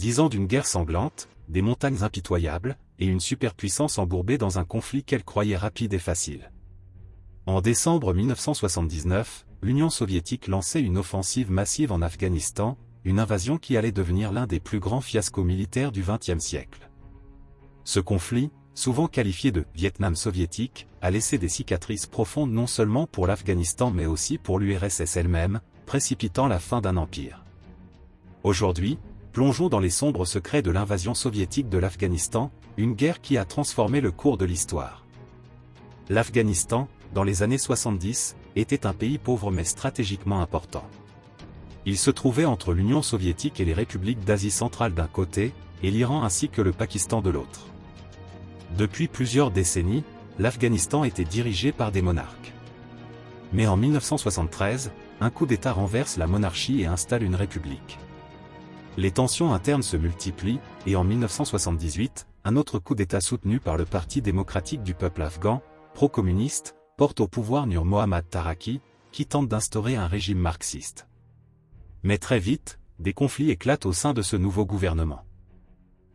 10 ans d'une guerre sanglante, des montagnes impitoyables, et une superpuissance embourbée dans un conflit qu'elle croyait rapide et facile. En décembre 1979, l'Union soviétique lançait une offensive massive en Afghanistan, une invasion qui allait devenir l'un des plus grands fiascos militaires du XXe siècle. Ce conflit, souvent qualifié de « Vietnam soviétique », a laissé des cicatrices profondes non seulement pour l'Afghanistan mais aussi pour l'URSS elle-même, précipitant la fin d'un empire. Aujourd'hui, plongeons dans les sombres secrets de l'invasion soviétique de l'Afghanistan, une guerre qui a transformé le cours de l'histoire. L'Afghanistan, dans les années 70, était un pays pauvre mais stratégiquement important. Il se trouvait entre l'Union soviétique et les républiques d'Asie centrale d'un côté, et l'Iran ainsi que le Pakistan de l'autre. Depuis plusieurs décennies, l'Afghanistan était dirigé par des monarques. Mais en 1973, un coup d'État renverse la monarchie et installe une république. Les tensions internes se multiplient, et en 1978, un autre coup d'État soutenu par le Parti démocratique du peuple afghan, pro-communiste, porte au pouvoir Nur Mohammad Taraki, qui tente d'instaurer un régime marxiste. Mais très vite, des conflits éclatent au sein de ce nouveau gouvernement.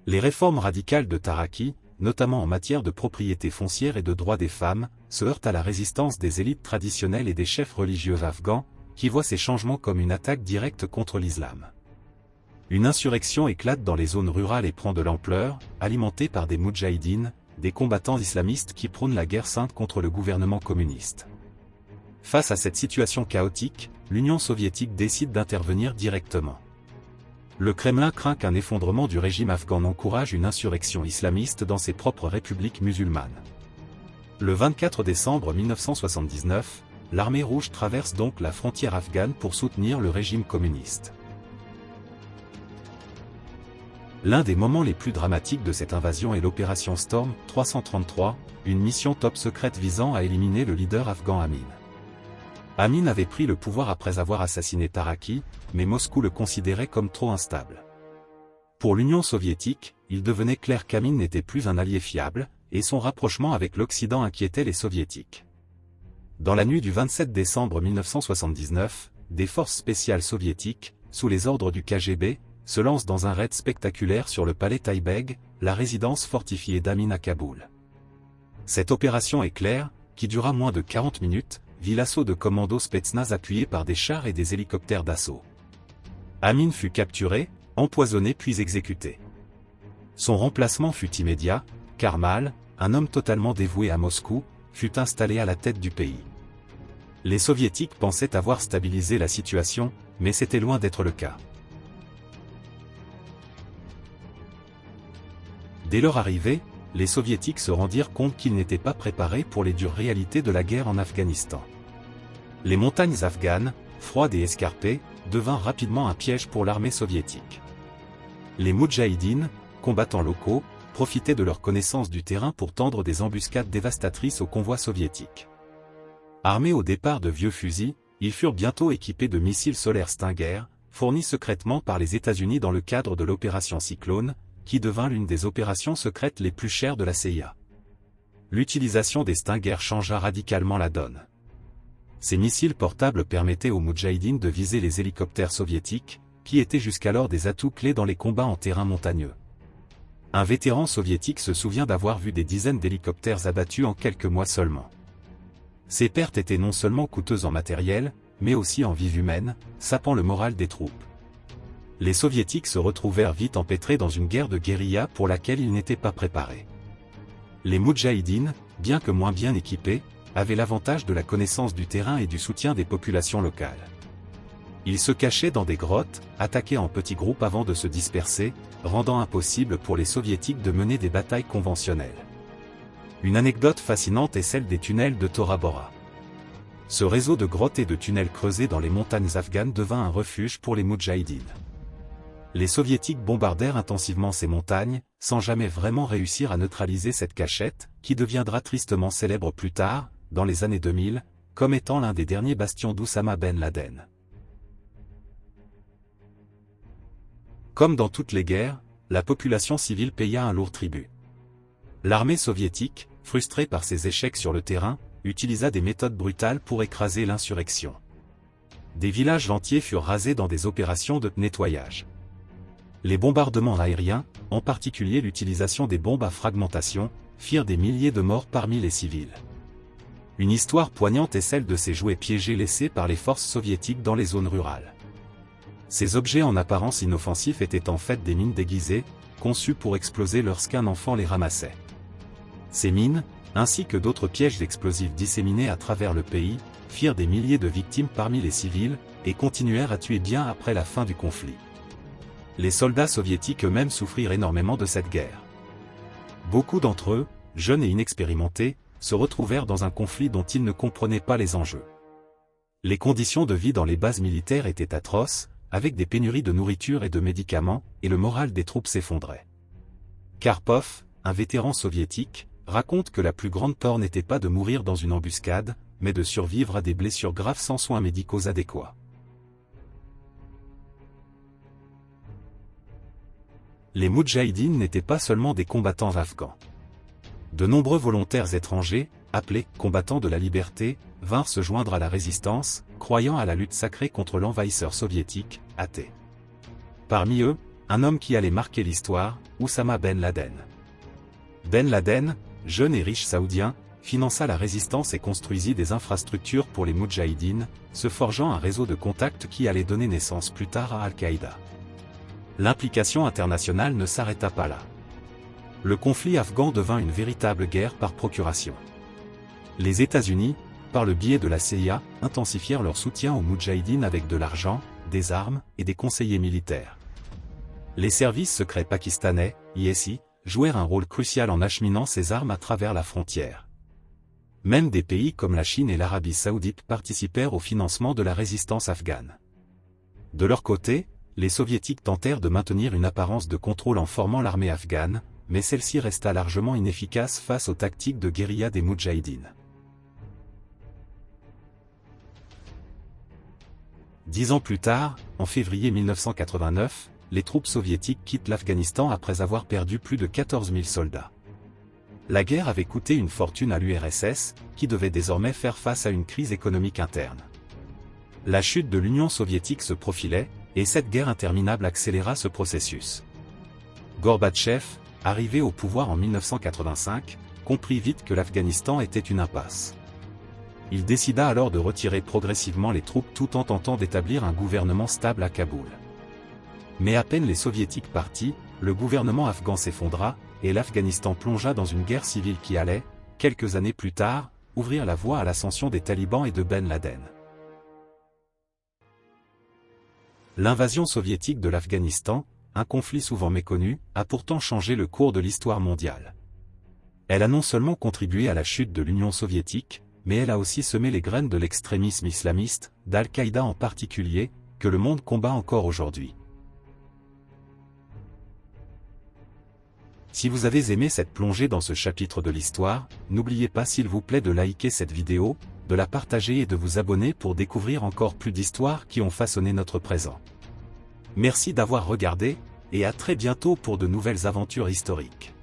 Les réformes radicales de Taraki, notamment en matière de propriété foncière et de droits des femmes, se heurtent à la résistance des élites traditionnelles et des chefs religieux afghans, qui voient ces changements comme une attaque directe contre l'islam. Une insurrection éclate dans les zones rurales et prend de l'ampleur, alimentée par des moudjahidines, des combattants islamistes qui prônent la guerre sainte contre le gouvernement communiste. Face à cette situation chaotique, l'Union soviétique décide d'intervenir directement. Le Kremlin craint qu'un effondrement du régime afghan encourage une insurrection islamiste dans ses propres républiques musulmanes. Le 24 décembre 1979, l'armée rouge traverse donc la frontière afghane pour soutenir le régime communiste. L'un des moments les plus dramatiques de cette invasion est l'opération Storm 333, une mission top secrète visant à éliminer le leader afghan Amin. Amin avait pris le pouvoir après avoir assassiné Taraki, mais Moscou le considérait comme trop instable. Pour l'Union soviétique, il devenait clair qu'Amin n'était plus un allié fiable, et son rapprochement avec l'Occident inquiétait les soviétiques. Dans la nuit du 27 décembre 1979, des forces spéciales soviétiques, sous les ordres du KGB, se lancent dans un raid spectaculaire sur le palais Taïbeg, la résidence fortifiée d'Amin à Kaboul. Cette opération éclair, qui dura moins de 40 minutes, vit l'assaut de commandos Spetsnaz appuyés par des chars et des hélicoptères d'assaut. Amin fut capturé, empoisonné puis exécuté. Son remplacement fut immédiat, Karmal, un homme totalement dévoué à Moscou, fut installé à la tête du pays. Les soviétiques pensaient avoir stabilisé la situation, mais c'était loin d'être le cas. Dès leur arrivée, les soviétiques se rendirent compte qu'ils n'étaient pas préparés pour les dures réalités de la guerre en Afghanistan. Les montagnes afghanes, froides et escarpées, devinrent rapidement un piège pour l'armée soviétique. Les moudjahidines, combattants locaux, profitaient de leur connaissance du terrain pour tendre des embuscades dévastatrices aux convois soviétiques. Armés au départ de vieux fusils, ils furent bientôt équipés de missiles solaires Stinger, fournis secrètement par les États-Unis dans le cadre de l'opération Cyclone, qui devint l'une des opérations secrètes les plus chères de la CIA. L'utilisation des Stinger changea radicalement la donne. Ces missiles portables permettaient aux moudjahidines de viser les hélicoptères soviétiques, qui étaient jusqu'alors des atouts clés dans les combats en terrain montagneux. Un vétéran soviétique se souvient d'avoir vu des dizaines d'hélicoptères abattus en quelques mois seulement. Ces pertes étaient non seulement coûteuses en matériel, mais aussi en vies humaines, sapant le moral des troupes. Les soviétiques se retrouvèrent vite empêtrés dans une guerre de guérilla pour laquelle ils n'étaient pas préparés. Les moudjahidines, bien que moins bien équipés, avaient l'avantage de la connaissance du terrain et du soutien des populations locales. Ils se cachaient dans des grottes, attaquaient en petits groupes avant de se disperser, rendant impossible pour les soviétiques de mener des batailles conventionnelles. Une anecdote fascinante est celle des tunnels de Tora Bora. Ce réseau de grottes et de tunnels creusés dans les montagnes afghanes devint un refuge pour les moudjahidines. Les soviétiques bombardèrent intensivement ces montagnes, sans jamais vraiment réussir à neutraliser cette cachette, qui deviendra tristement célèbre plus tard, dans les années 2000, comme étant l'un des derniers bastions d'Oussama Ben Laden. Comme dans toutes les guerres, la population civile paya un lourd tribut. L'armée soviétique, frustrée par ses échecs sur le terrain, utilisa des méthodes brutales pour écraser l'insurrection. Des villages entiers furent rasés dans des opérations de nettoyage. Les bombardements aériens, en particulier l'utilisation des bombes à fragmentation, firent des milliers de morts parmi les civils. Une histoire poignante est celle de ces jouets piégés laissés par les forces soviétiques dans les zones rurales. Ces objets en apparence inoffensifs étaient en fait des mines déguisées, conçues pour exploser lorsqu'un enfant les ramassait. Ces mines, ainsi que d'autres pièges d'explosifs disséminés à travers le pays, firent des milliers de victimes parmi les civils, et continuèrent à tuer bien après la fin du conflit. Les soldats soviétiques eux-mêmes souffrirent énormément de cette guerre. Beaucoup d'entre eux, jeunes et inexpérimentés, se retrouvèrent dans un conflit dont ils ne comprenaient pas les enjeux. Les conditions de vie dans les bases militaires étaient atroces, avec des pénuries de nourriture et de médicaments, et le moral des troupes s'effondrait. Karpov, un vétéran soviétique, raconte que la plus grande peur n'était pas de mourir dans une embuscade, mais de survivre à des blessures graves sans soins médicaux adéquats. Les Moudjahidines n'étaient pas seulement des combattants afghans. De nombreux volontaires étrangers, appelés « combattants de la liberté », vinrent se joindre à la résistance, croyant à la lutte sacrée contre l'envahisseur soviétique, athée. Parmi eux, un homme qui allait marquer l'histoire, Oussama Ben Laden. Ben Laden, jeune et riche saoudien, finança la résistance et construisit des infrastructures pour les Moudjahidines, se forgeant un réseau de contacts qui allait donner naissance plus tard à Al-Qaïda. L'implication internationale ne s'arrêta pas là. Le conflit afghan devint une véritable guerre par procuration. Les États-Unis, par le biais de la CIA, intensifièrent leur soutien aux Moudjahidines avec de l'argent, des armes et des conseillers militaires. Les services secrets pakistanais, ISI, jouèrent un rôle crucial en acheminant ces armes à travers la frontière. Même des pays comme la Chine et l'Arabie saoudite participèrent au financement de la résistance afghane. De leur côté, les Soviétiques tentèrent de maintenir une apparence de contrôle en formant l'armée afghane, mais celle-ci resta largement inefficace face aux tactiques de guérilla des Moudjahidines. 10 ans plus tard, en février 1989, les troupes soviétiques quittent l'Afghanistan après avoir perdu plus de 14 000 soldats. La guerre avait coûté une fortune à l'URSS, qui devait désormais faire face à une crise économique interne. La chute de l'Union soviétique se profilait, et cette guerre interminable accéléra ce processus. Gorbatchev, arrivé au pouvoir en 1985, comprit vite que l'Afghanistan était une impasse. Il décida alors de retirer progressivement les troupes tout en tentant d'établir un gouvernement stable à Kaboul. Mais à peine les soviétiques partis, le gouvernement afghan s'effondra, et l'Afghanistan plongea dans une guerre civile qui allait, quelques années plus tard, ouvrir la voie à l'ascension des talibans et de Ben Laden. L'invasion soviétique de l'Afghanistan, un conflit souvent méconnu, a pourtant changé le cours de l'histoire mondiale. Elle a non seulement contribué à la chute de l'Union soviétique, mais elle a aussi semé les graines de l'extrémisme islamiste, d'Al-Qaïda en particulier, que le monde combat encore aujourd'hui. Si vous avez aimé cette plongée dans ce chapitre de l'histoire, n'oubliez pas s'il vous plaît de liker cette vidéo, de la partager et de vous abonner pour découvrir encore plus d'histoires qui ont façonné notre présent. Merci d'avoir regardé, et à très bientôt pour de nouvelles aventures historiques.